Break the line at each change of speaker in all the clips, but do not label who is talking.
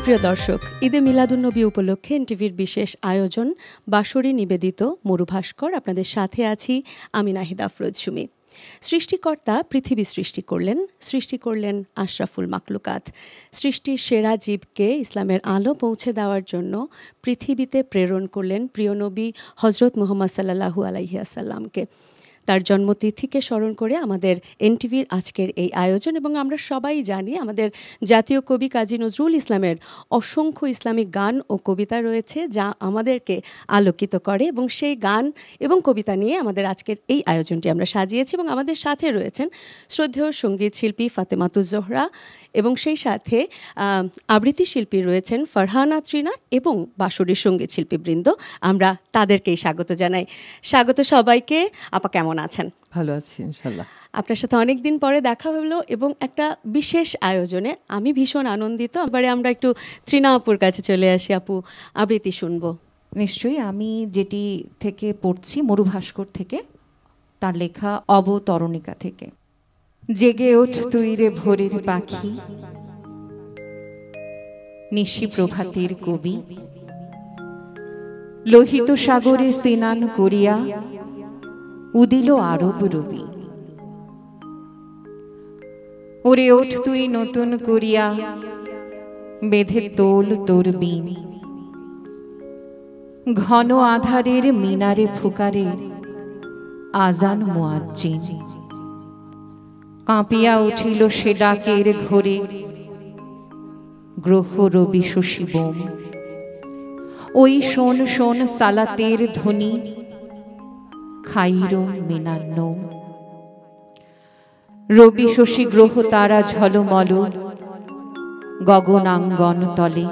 সুপ্রিয় দর্শক, ঈদে মিলাদুন্নবী উপলক্ষে এনটিভির বিশেষ আয়োজন বাঁশরী নিবেদিত মরুভাস্কর। আপনাদের সাথে আছি আমি নাহিদ আফরোজ সুমি। সৃষ্টিকর্তা পৃথিবী সৃষ্টি করলেন আশরাফুল মাকলুকাত। সৃষ্টির সেরা জীবকে ইসলামের আলো পৌঁছে দেওয়ার জন্য পৃথিবীতে প্রেরণ করলেন প্রিয় নবী হজরত মুহাম্মদ সাল্লাল্লাহু আলাইহি ওয়াসাল্লামকে। তার জন্মতিথিকে স্মরণ করে আমাদের এনটিভির আজকের এই আয়োজন। এবং আমরা সবাই জানি আমাদের জাতীয় কবি কাজী নজরুল ইসলামের অসংখ্য ইসলামিক গান ও কবিতা রয়েছে যা আমাদেরকে আলোকিত করে, এবং সেই গান এবং কবিতা নিয়ে আমাদের আজকের এই আয়োজনটি আমরা সাজিয়েছি। এবং আমাদের সাথে রয়েছেন শ্রদ্ধেয় সঙ্গীত শিল্পী ফাতেমাতুজ জোহরা, এবং সেই সাথে আবৃত্তি শিল্পী রয়েছেন ফারহানা ত্রিনা এবং বাঁশরীর সঙ্গীত শিল্পীবৃন্দ। আমরা তাদেরকেই স্বাগত জানাই। স্বাগত সবাইকে। আপা কেমন আছেন?
ভালো আছি ইনশাআল্লাহ।
আপনার সাথে অনেক দিন পরে দেখা হলো এবং একটা বিশেষ আয়োজনে আমি ভীষণ আনন্দিত। এবারে আমরা একটু ত্রিনা আপুর কাছে চলে আসি। আপু, আবৃত্তি শুনবো।
নিশ্চয়ই। আমি যেটি থেকে পড়ছি মরুভাস্কর থেকে, তার লেখা অবতরণিকা থেকে। জেগে ওঠ তুই রে ভোরের পাখি, নিশি প্রভাতের কবি, লোহিত সাগরে স্নান করিয়া উদিল আরব রবি। ওরে ওঠ তুই নতুন করিয়া, বেঁধে তোল তোর বিন, ঘন আধারের মিনারে ফুকারে আজান মুয়াজ্জিন। কাঁপিয়া উঠিল সে ডাকের ঘোরে, গ্রহ রবি শশী বোম। ওই শোন শোন সালাতের ধ্বনি, খাইর মিনান্ন। রবি শশী গ্রহ তারা ঝলমল, গগনাঙ্গন তলে।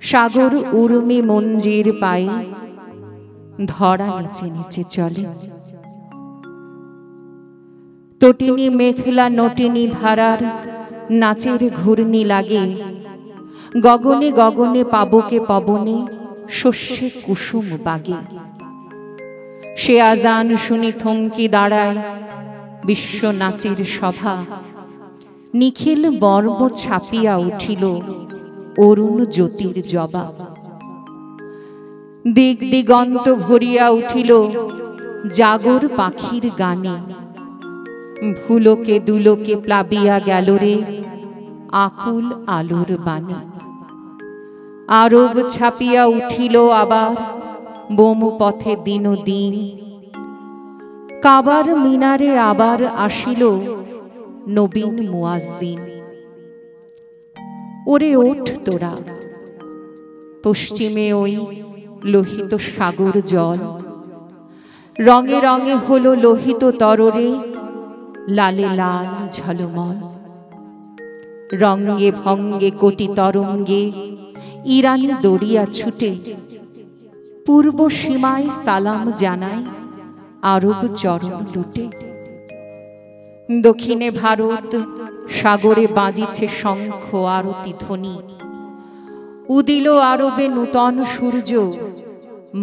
সাগর উর্মি মঞ্জির পায়ে, ধরা নিচে নিচে চলে। তটিনী মেঘলা নটিনী ধারার নাচের ঘূর্ণি লাগে। গগনে গগনে পাবকে পবনে, শস্যে কুসুম বাগে। সে আজান শুনি থমকি দাঁড়ায় বিশ্ব নাচের সভা। নিখিল বর্ম ছাপিয়া উঠিল অরুণ জ্যোতির জবা। দিক দিগন্ত ভরিয়া উঠিল জাগর পাখির গানে। ভুলোকে দুলোকে প্লাবিয়া গেল রে আকুল আলোর বাণী। আরব ছাপিয়া উঠিল আবার বোম পথে দিন দিন। কাবার মিনারে আবার আসিল নবীন মুয়াজ্জিন। ওরে ওঠ তোরা, পশ্চিমে ওই লোহিত সাগর জল। রঙে রঙে হলো লোহিত তররে, লালে লাল ঝলমল। রঙ্গে ভঙ্গে কোটি তরঙ্গে ইরানি দড়িয়া ছুটে। পূর্ব সীমায় সালাম জানায় আরব চরণ লুটে। দক্ষিণে ভারত সাগরে বাজিছে শঙ্খ আরতি ধ্বনি। উদিল আরবে নূতন সূর্য,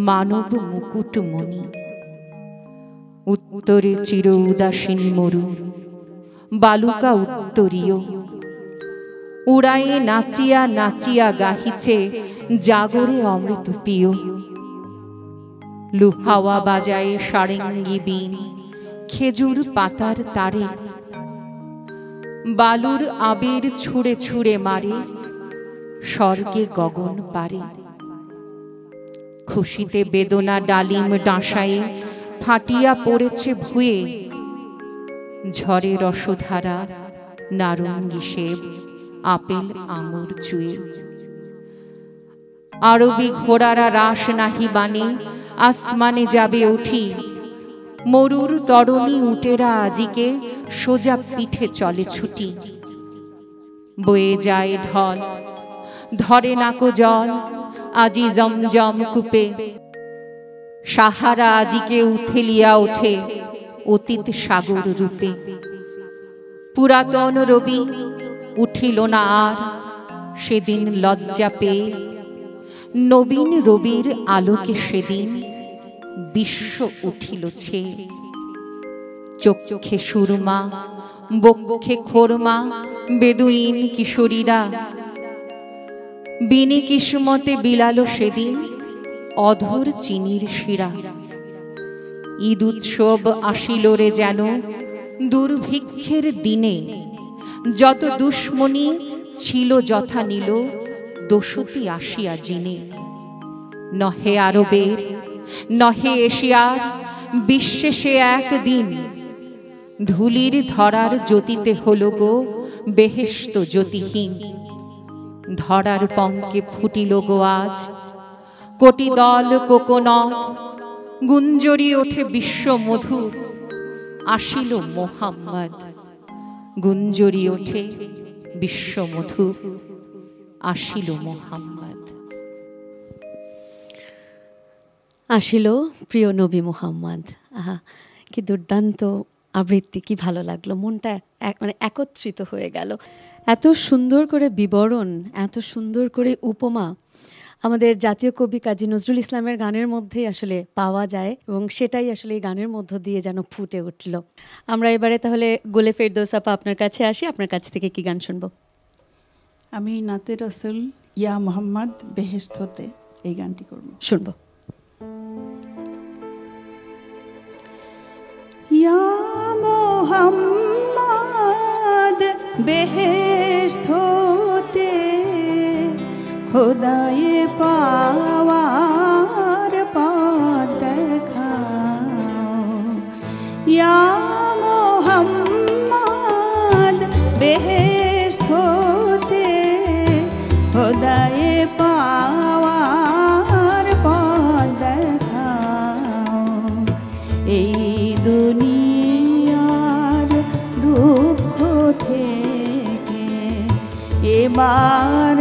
মানব মুকুটমণি। উত্তরে চির উদাসিনী মরু, বালুকা উত্তরীয়। উড়ায়ে নাচিয়া নাচিয়া গাহিছে জাগরে অমৃত পিয়। লুহাওয়া বাজায়ে সারেঙ্গি বীণ, খেজুর পাতার তারে। বালুর আবির ছুঁড়ে ছুঁড়ে মারে, স্বর্গে গগন পারে। খুশিতে বেদনা ডালিম ডাঁসায়ে ফাটিয়া পড়েছে ভুয়ে। ঝরে রসধারা নারঙ্গি সেব, আপেল আঙুর চুয়ে। আরবি ঘোড়ারা রাস নাহি বানে, আসমানে যাবে উঠি। মরুর তরণী উটেরা আজিকে সোজা পিঠে চলে ছুটি। বয়ে যায় ঢল, ধরে নাকো জল আজি জমজম কূপে। সাহারা আজিকে উথেলিয়া ওঠে অতীত সাগর রূপে। পুরাতন রবি উঠিল না আর সেদিন লজ্জা পেয়ে। নবীন রবির আলোকে সেদিন বিশ্ব উঠিল ছেয়ে। চোখে সুরমা, বক্ষে খোরমা, বেদুইন কিশোরীরা বিনি কিসমতে বিলালো সেদিন অধর চিনির শিরা। ঈদ উৎসব আসিল রে যেন দুর্ভিক্ষের দিনে, যত দুশ্মনী ছিল যথা নিল দোষতি আসিয়া জিনে। নহে আরবের নহে এশিয়ার বিশ্বে সে একদিন, ধুলির ধরার জ্যোতিতে হলো গো বেহেশত জ্যোতিহীন। ধরার পঙ্কে ফুটিল গো আজ কোটি দল কোকোনট, গুঞ্জরি ওঠে বিশ্ব মধু আসিল মোহাম্মদ। গুঞ্জরি ওঠে বিশ্ব মধু আসিল মোহাম্মদ।
আসিল প্রিয় নবী মুহাম্মদ। আহা, কি দুর্দান্ত আবৃত্তি, কি ভালো লাগলো, মনটা মানে একত্রিত হয়ে গেল। এত সুন্দর করে বিবরণ, এত সুন্দর করে উপমা আমাদের জাতীয় কবি কাজী নজরুল ইসলামের গানের মধ্যেই আসলে পাওয়া যায়, এবং সেটাই আসলে এই গানের মধ্য দিয়ে যেন ফুটে উঠল। আমরা এবারে তাহলে গোলে ফেরদৌস আপা আপনার কাছে আসি, আপনার কাছ থেকে কি গান শুনবো?
আমি নাতে রসুল ইয়া মোহাম্মদ বেহেশত হতে এই গানটি করব,
শুনবো।
ইয়া মোহাম্মদ বেহেশত হতে খোদায়ে পাওয়ার পথ দেখাও। ইয়া মোহাম্মদ বেহেশত হতে খোদায়ে পাওয়ার পথ দেখাও। এই দুনিয়ার দুঃখ থেকে এবার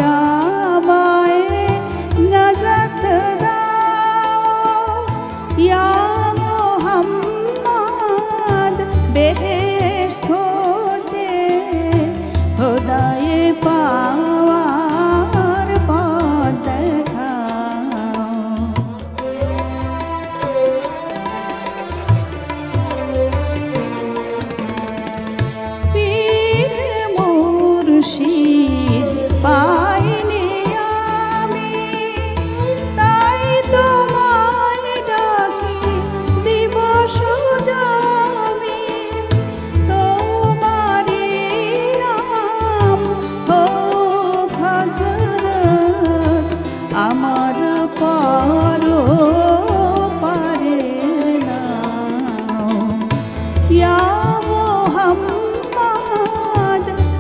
আমায় নাজাত দাও। ইয়া মোহাম্মদ বেহেশত হতে খোদায়ে পাওয়ার পথ দেখাও। পীর মুর্শিদ পাইনি আমি, তাই তোমায় ডাকি দিবস জামি। তোমারি নাম হোক হযরত আমার পরপারের নাম। ইয়া মোহাম্মদ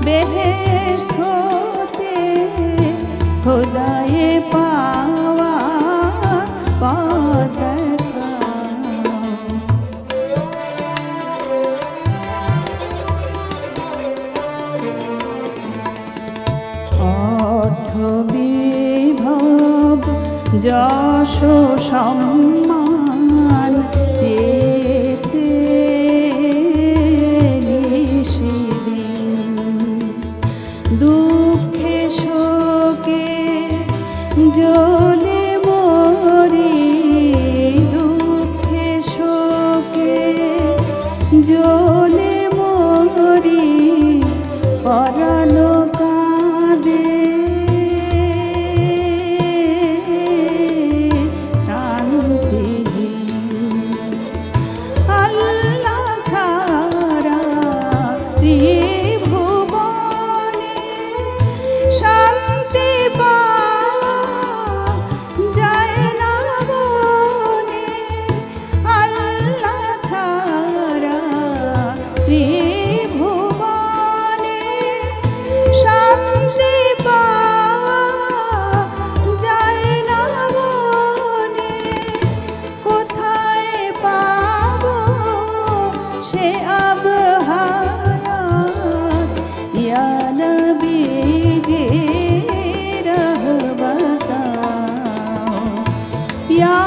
বেহেশত হতে খোদায়ে পাওয়ার পথ দেখাও। অর্থ বিভব যশ সম্মান চেয়েছে সেদিন, দুঃখে শোকে জ্বলে মরি। দুঃখে শোকে জ্বলে মরি, পরানো কাঁদে শান্তিহীন। আল্লাহ ছাড়া ত্রিভুবনে শান্তি পাওয়া যায় না বনে। আল্লাহ ছাড়া ত্রিভুবনে শান্তি পাওয়া যায় না বনে। কোথায় পাবো সে আবহাওয়াত, ইয়া নবীজি রহমতাও। ইয়া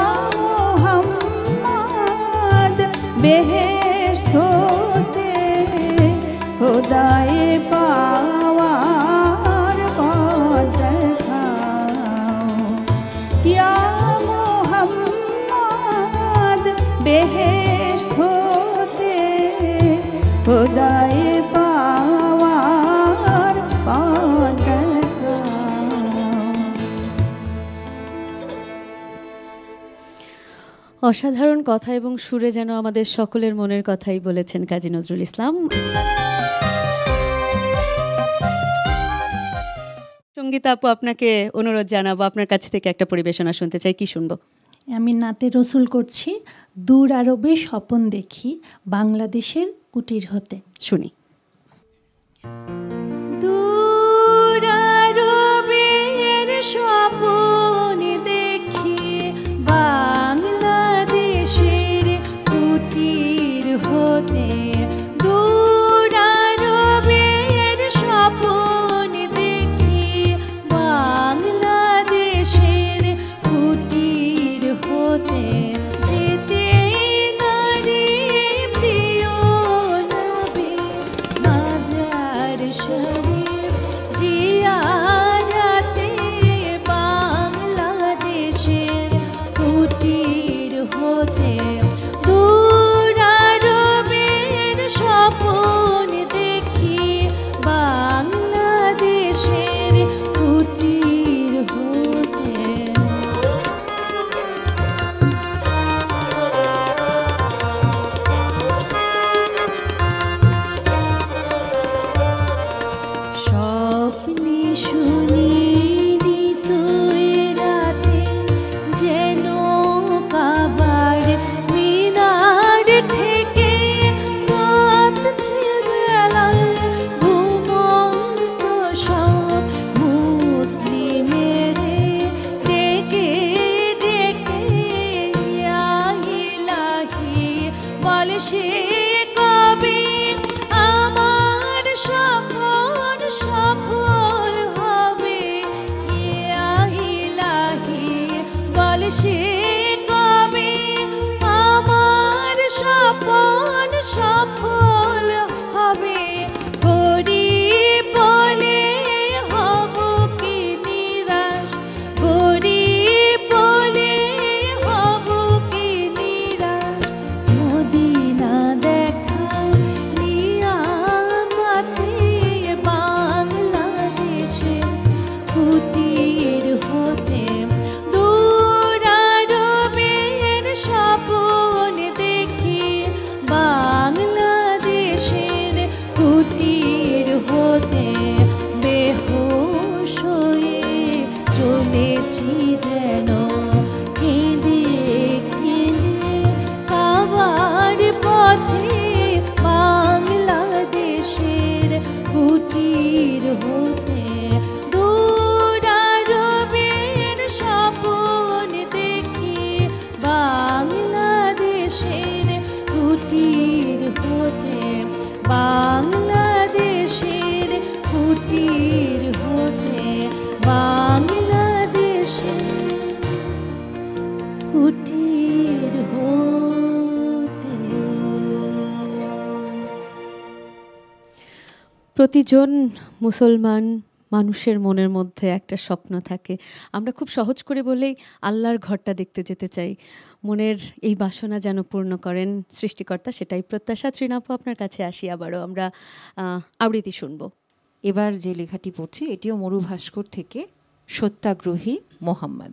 মোহাম্মদ বেহেশত হতে খোদায়ে পাওয়ার পথ দেখাও। ইয়া মোহাম্মদ বেহেশত হতে খোদায়ে পাওয়ার পথ দেখাও।
অসাধারণ কথা এবং সুরে যেন আমাদের সকলের মনের কথাই বলেছেন কাজী নজরুল ইসলাম। সঙ্গীতা আপু, আপনাকে অনুরোধ জানাবো, আপনার কাছ থেকে একটা পরিবেশনা শুনতে চাই। কি শুনবো?
আমি নাতে রসুল করছি, দূর আরবে স্বপন দেখি বাংলাদেশের কুটির হতে।
শুনি।
দূর আরবের স্বপন দেখি বাংলাদেশের কুটির হতে, দূর আরবের স্বপন দেখি বাংলাদেশের কুটির হতে, যেতে নারী প্রিয় নবী মাজার শরীফ জিয়ারতে, বাংলাদেশের কুটির হতে, দূর আরবের স্বপন দেখি বাংলাদেশের কুটির হতে। স্বপ্নে শুনি তুই রাতে যেন কাবার মিনার থেকে কাঁদছে বেলাল, ঘুমন্ত সব মুসলিমের ডেকে ডেকে ইয়া ইলাহি বলে সে কবে আমার স্বপন সফল হবে, ইয়া ইলাহি বলে সে কবে আমার স্বপন সফল হবে, গরিব বলে হব কি নিরাশ, গরিব বলে হব কি নিরাশ, মদিনা দেখার নিয়ামতে বাংলাদেশে কুটির হতে, দূর আরবের স্বপন দেখি বাংলাদেশের কুটির হতে, বেহুশ হয়ে চলেছি যেন কেঁদে কেঁদে কাবার পথে, বাংলাদেশের কুটির হতে, দূর আরবের স্বপন দেখি বাংলাদেশের কুটির হতে, বাংলাদেশের কুটির হতে, বাংলাদেশের কুটির হতে।
প্রতিজন মুসলমান মানুষের মনের মধ্যে একটা স্বপ্ন থাকে। আমরা খুব সহজ করে বলেই আল্লাহর ঘরটা দেখতে যেতে চাই। মনের এই বাসনা যেন পূর্ণ করেন সৃষ্টিকর্তা, সেটাই প্রত্যাশা। তৃণাপু, আপনার কাছে আসি আবারও, আমরা আবৃত্তি শুনবো।
এবার যে লেখাটি পড়ছি এটিও মরুভাস্কর থেকে, সত্যাগ্রহী মোহাম্মদ।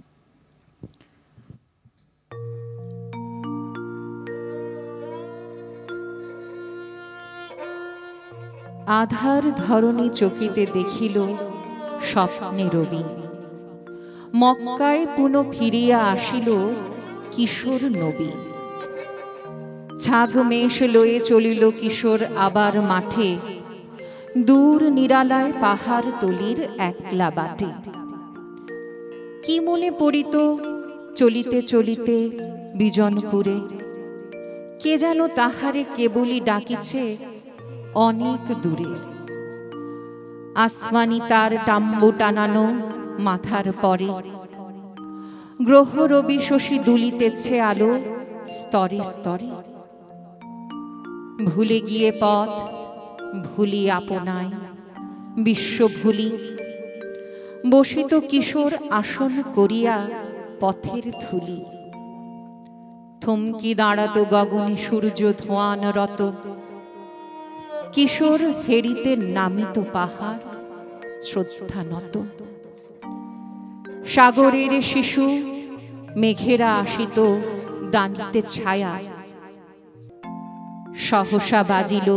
আধার ধরণী চকিতে দেখিল স্বপ্নে রবি, মক্কায় পুনঃ ফিরিয়া আসিল কিশোর নবী, ছাগ মেষ লয়ে চলিল কিশোর আবার মাঠে, দূর নিরালায় পাহাড় তলির একলা বাটে, কি মনে পড়িত চলিতে চলিতে বিজনপুরে, কে যেন তাহারে কেবলই ডাকিছে অনেক দূরে, আসমানি তার টাম্বু টানানো মাথার পরে, গ্রহ রবি শশী দুলিতেছে আলো স্তরে স্তরে, ভুলে গিয়ে পথ ভুলি আপনায় বিশ্ব ভুলি, বসিত কিশোর আসন করিয়া পথের ধুলি, থমকি দাঁড়াতো গগনে সূর্য ধোঁয়ানরত, কিশোর হেরিতে নামিত পাহাড় শ্রদ্ধা নত, সাগরের শিশু মেঘেরা আসিত দাঁড়িতে ছায়া। সহসা বাজিল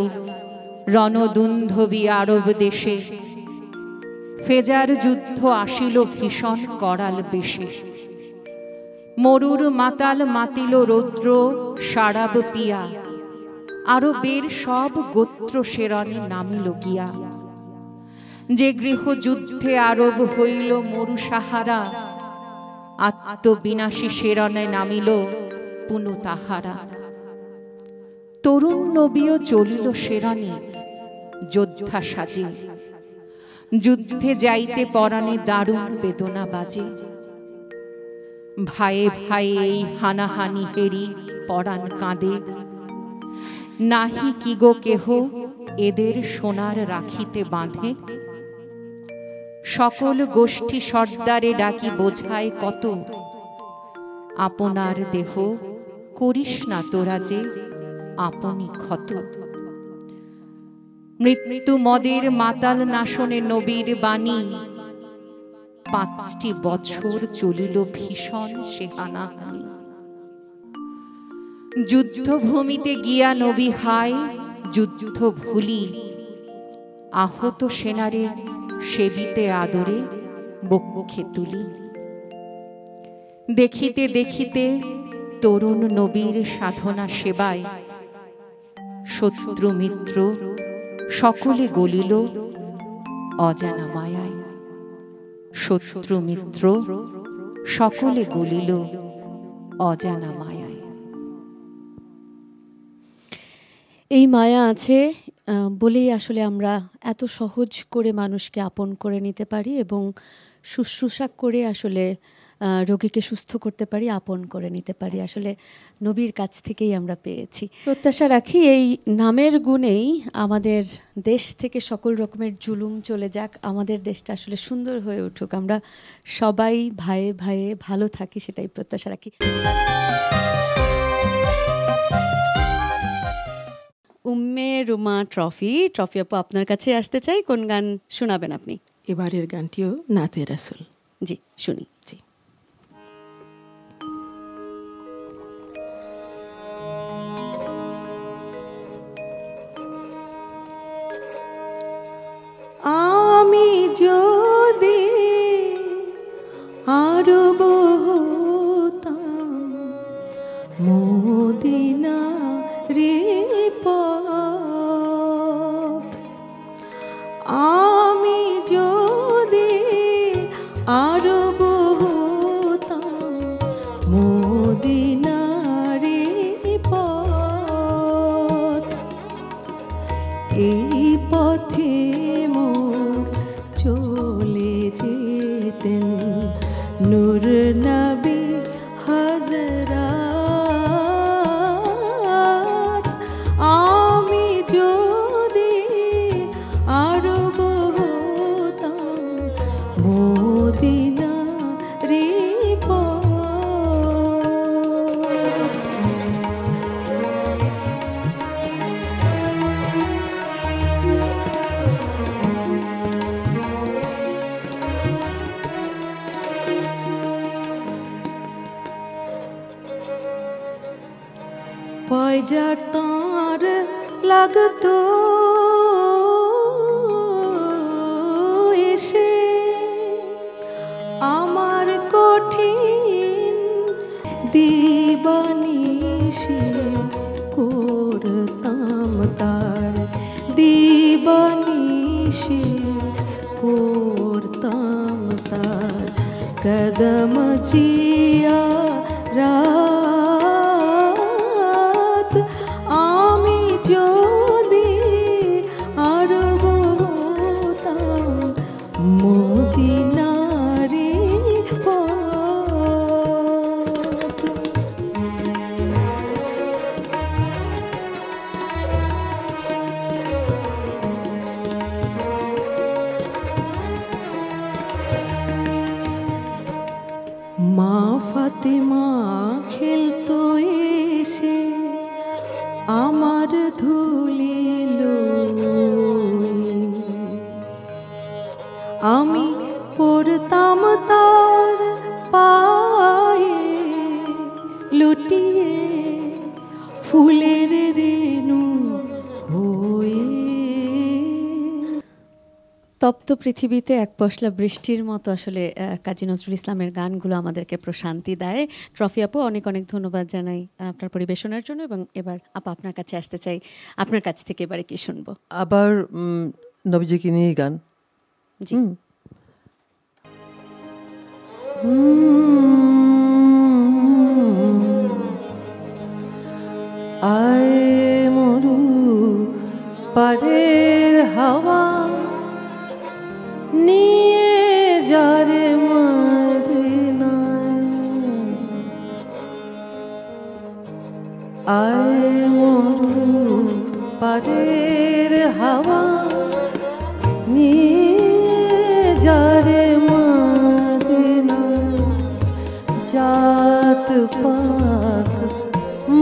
রণদুন্ধবি আরব দেশে, ফেজার যুদ্ধ আসিল ভীষণ করাল বেশে। মরুর মাতাল মাতিল রৌদ্র সারাব পিয়া, আরবের সব গোত্র সেরণে নামিল গিয়া। যে গৃহ যুদ্ধে আরব হইল মরু সাহারা, আত্মবিনাশী সেরণে নামিল পুনঃ তাহারা। তরুণ নবীও চলিল সেরণে যোদ্ধা সাজে, যুদ্ধে যাইতে পরাণে দারুণ বেদনা বাজে। ভায়ে ভায়ে এই হানাহানি হেরি পরাণ কাঁদে, নাহি কি গো কেহ এদের সোনার রাখিতে বাঁধে। সকল গোষ্ঠী সর্দারে ডাকি বোঝায় কত, আপনার দেহ করিস না তোরা যে আপনি ক্ষত। মৃত্যু মদের মাতাল নাশনে নবীর বাণী, 5টি বছর চলিল ভীষণ সে হানাহানি। যুদ্ধভূমিতে গিয়া নবী হায় যুদ্ধ ভুলি, আহত সেনারে সেবিতে আদরে বক্ষে তুলি। দেখিতে দেখিতে তরুণ নবীর সাধনা সেবায়, শত্রু মিত্র সকলে গলিল অজানা মায়ায়। শত্রু মিত্র সকলে গলিল অজানা মায়ায়।
এই মায়া আছে বলেই আসলে আমরা এত সহজ করে মানুষকে আপন করে নিতে পারি এবং শুশ্রূষা করে আসলে রোগীকে সুস্থ করতে পারি, আপন করে নিতে পারি। আসলে নবীর কাছ থেকেই আমরা পেয়েছি। প্রত্যাশা রাখি এই নামের গুণেই আমাদের দেশ থেকে সকল রকমের জুলুম চলে যাক, আমাদের দেশটা আসলে সুন্দর হয়ে উঠুক, আমরা সবাই ভাইয়ে ভাইয়ে ভালো থাকি, সেটাই প্রত্যাশা রাখি। উম্মে রুমা ট্রফি আপু আপনার কাছে আসতে চাই, কোন গান শোনাবেন আপনি?
এবারের গানটিও নাতে রাসূল।
জি শুনি।
জি। আমি যদি আরব হতাম মদিনা রে পথ, আমি যদি আরব হতাম মদিনা রে পথ, এই পথে মোর চলে যেতেন নূর নবী হযরত। আমি যদি আরব হতাম মদিনা রে পথ। পয়জার তার লাগতো এসে আমার কঠিন দিবানিশি করতাম তার, দিবানিশি করতাম তার কদম জিয়া রাত। আমি যদি আরব হতাম মদিনা রে পথ। মা ফাতেমা খেলতো এসে আমার ধুলিল, আমি পড়তাম তার পায়ে লুটিয়ে
তপ্ত পৃথিবীতে এক পশলা বৃষ্টির মতো আসলে কাজী নজরুল ইসলামের গানগুলো আমাদেরকে প্রশান্তি দেয়। ট্রফি আপু, অনেক অনেক ধন্যবাদ জানাই আপনার পরিবেশনার জন্য। এবং এবার আপা আপনার কাছে আসতে চাই, আপনার কাছ থেকে এবারে কি শুনবো?
আবার নবীজিকে নিয়ে গান।
জি।
আয় মরু পারের হাওয়া নিয়ে যারে মদিনায়, আয় মরু পারের হাওয়া নিয়ে যারে মদিনায়, জাত পাক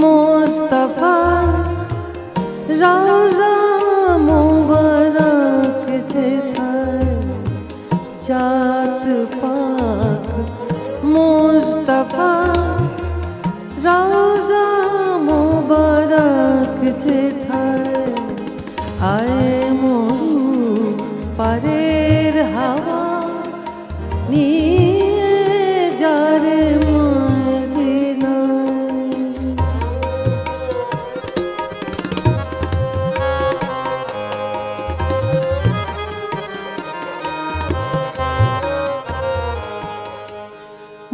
মুস্তাফা রওজা মুবারক যেথায়, জাত পাক মুস্তাফা রওজা মুবারক যেথায়, আয় মরু পারের হাওয়া নিয়ে যারে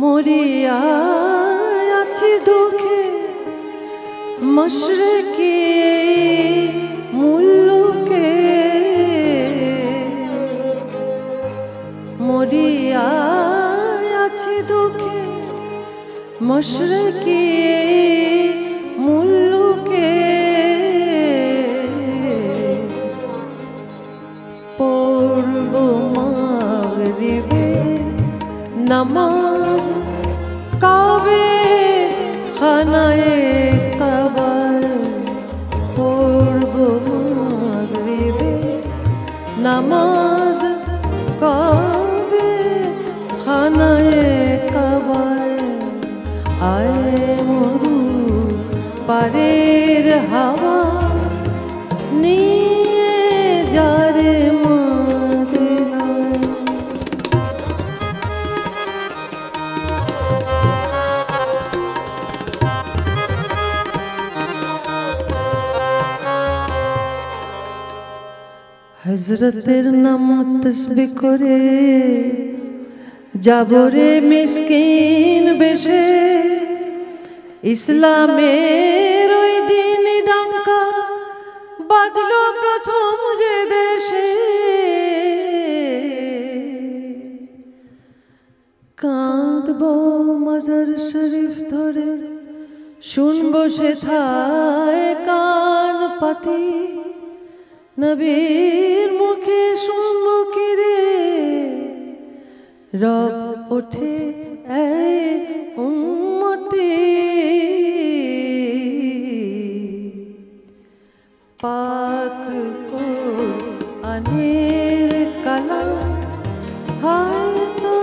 মরিয়া আছি দুঃখে মশরকি মুল্লুকে, মরিয়া আছি দুঃখে মশরকি মুল্লুকে, পড়ব মাগরিবে নামাজ কাবে খানায়ে কাবার, পড়ব মাগরিবে নামাজ কাবে খানায়ে কাবার, আয় মরু পারের হাওয়া নিয়ে যারে মদিনায়। হযরতের নাম তসবিহ করে যাবরে মিসকিন বেশে, ইসলামের ওই দিন ডাঙ্কা বাজলো প্রথম যে দেশে, কাঁদব মাজার শরীফ ধরে শুনবো সেথায় কান পাতি, নবীর মুখে শুনবো কিরে রব ওঠে এই উম্মতি, পাক কোরআনের কালাম হয়তো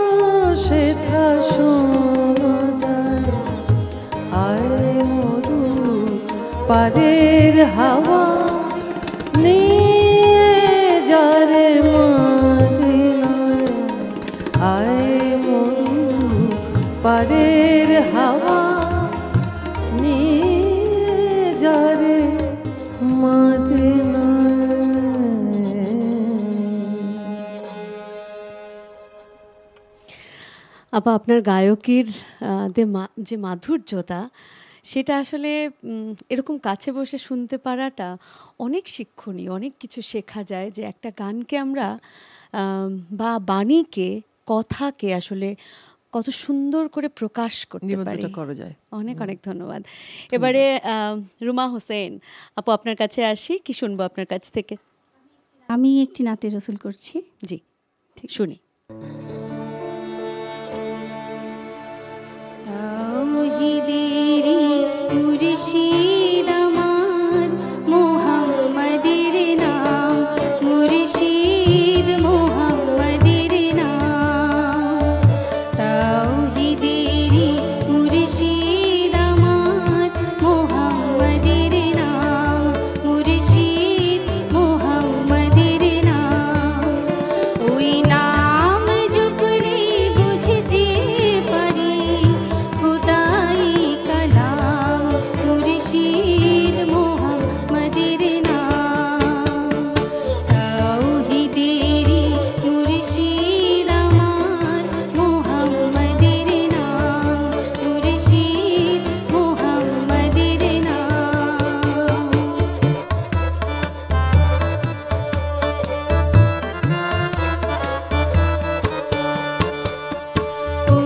সেথা শোনা যায়, আয় মরু পারের হাওয়া নিয়ে যারে মদিনায়, আয় মরু পারের হাওয়া নিয়ে যারে মদিনায়।
আপা, আপনার গায়কীর যে মাধুর্যতা, সেটা আসলে এরকম কাছে বসে শুনতে পারাটা অনেক শিক্ষণীয়, অনেক কিছু শেখা যায় যে একটা গানকে আমরা বা বাণীকে, কথাকে আসলে কত সুন্দর করে প্রকাশ করতে পারি। অনেক অনেক ধন্যবাদ। এবারে রুমা হোসেন আপু, আপনার কাছে আসি, কি শুনবো আপনার কাছ থেকে?
আমি একটি নাতে রসুল করছি।
জি, ঠিক, শুনি।
তাওহীদেরি মুর্শিদ আমার, মুহাম্মাদের নাম মুর্শিদ, মুহাম্মাদের নাম। তাওহীদেরি মুর্শিদ আমার, মুহাম্মাদের নাম মুর্শিদ, মুহাম্মাদের নাম।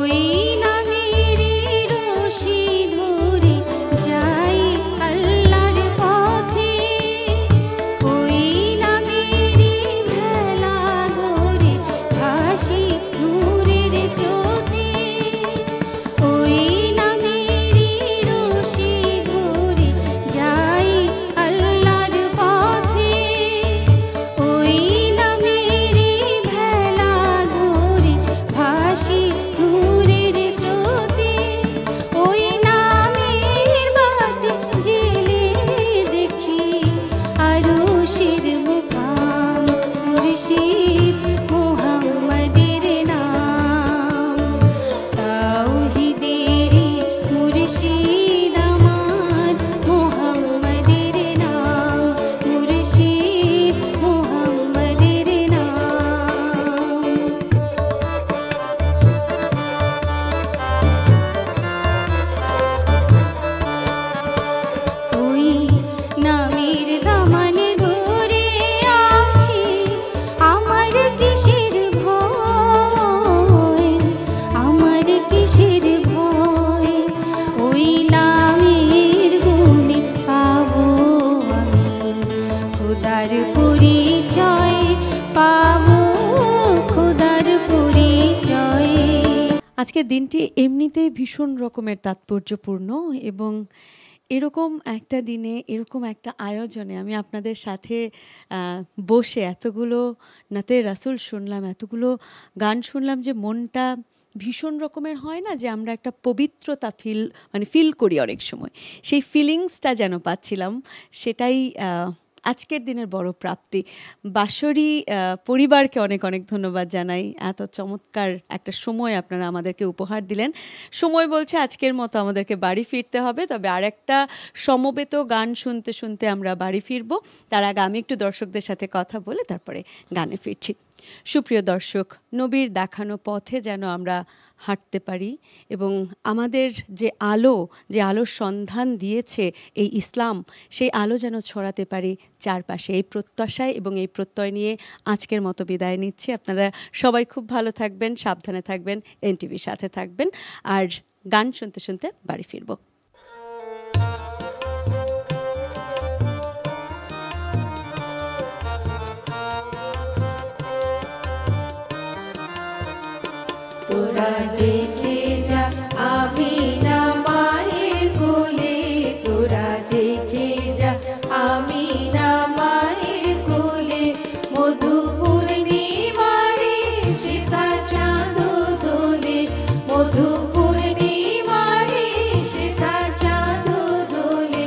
ওই নামেরই রশি ধরে যাই আল্লাহর পথে, ওই নামেরই ভেলা ধরে ভাসি নূরের স্রোতে, ওই নামেরই রশি ধরে যাই আল্লাহর পথে, ওই নামেরই ভেলা ধরে ভাসি নূরের স্রোতে, ওই নামের বাতি জেলে দেখি আরশের মুকাম, মুর্শিদ মুহাম্মাদের নাম, তাওহীদেরই মুর্শিদ আমার মুহাম্মাদের নাম, মুর্শিদ মুহাম্মাদের নাম। ওই নামের দামানে ধরে আছি আমার কিসের ভয়, আমার কিসের ভয়, ওই নামের গুণে পাবো আমি খোদার পরিচয়, পাবো খোদার পরিচয়।
আজকের দিনটি এমনিতেই ভীষণ রকমের তাৎপর্যপূর্ণ এবং এরকম একটা দিনে এরকম একটা আয়োজনে আমি আপনাদের সাথে বসে এতগুলো নাতে রাসূল শুনলাম, এতগুলো গান শুনলাম যে মনটা ভীষণ রকমের হয় না, যে আমরা একটা পবিত্রতা ফিল করি অনেক সময়, সেই ফিলিংসটা যেন পাচ্ছিলাম। সেটাই আজকের দিনের বড় প্রাপ্তি। বাঁশরী পরিবারকে অনেক অনেক ধন্যবাদ জানাই, এত চমৎকার একটা সময় আপনারা আমাদেরকে উপহার দিলেন। সময় বলছে আজকের মতো আমাদেরকে বাড়ি ফিরতে হবে, তবে আরেকটা সমবেত গান শুনতে শুনতে আমরা বাড়ি ফিরব। তার আগে আমি একটু দর্শকদের সাথে কথা বলে তারপরে গানে ফিরছি। সুপ্রিয় দর্শক, নবীর দেখানো পথে যেন আমরা হাঁটতে পারি এবং আমাদের যে আলোর সন্ধান দিয়েছে এই ইসলাম, সেই আলো যেন ছড়াতে পারি চারপাশে, এই প্রত্যাশায় এবং এই প্রত্যয় নিয়ে আজকের মতো বিদায় নিচ্ছি। আপনারা সবাই খুব ভালো থাকবেন, সাবধানে থাকবেন, এনটিভির সাথে থাকবেন, আর গান শুনতে শুনতে বাড়ি ফিরব।
তোরা দেখে যা আমিনা মায়ের কোলে, তোরা দেখে যা আমিনা মায়ের কোলে, মধু পূর্ণিমারে সেথা চাঁদ দোলে, মধু পূর্ণিমারে সেথা চাঁদ দোলে,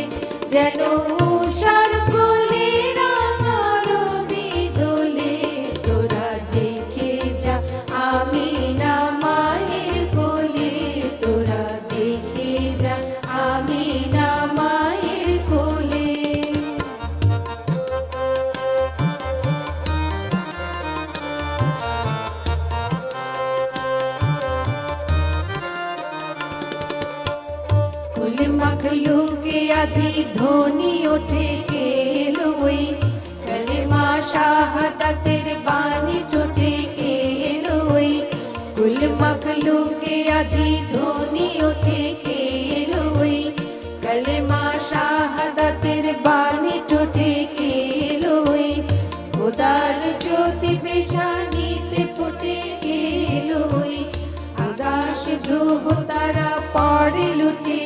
যেন উষার কোলে রাঙা রবি দোলে, তোরা দেখে যা আমিনা মায়ের কোলে, তোরা দেখে যা আমিনা মায়ের কোলে। কুল মখলুকে আজি ধ্বনি ওঠে কেলো, ওই কলেমা শাহাদাতের বাণী ঠোঁটে কেলো, ওই কুল মখলুকে আজি ধ্বনি ওঠে কেলো, ওই কলেমা শাহাদাতের বাণী ঠোঁটে কেলো, ওই খোদার জ্যোতি পেশানিতে ফুটে কেলো, ওই আকাশ গ্রহ তারা পড়ে লুটে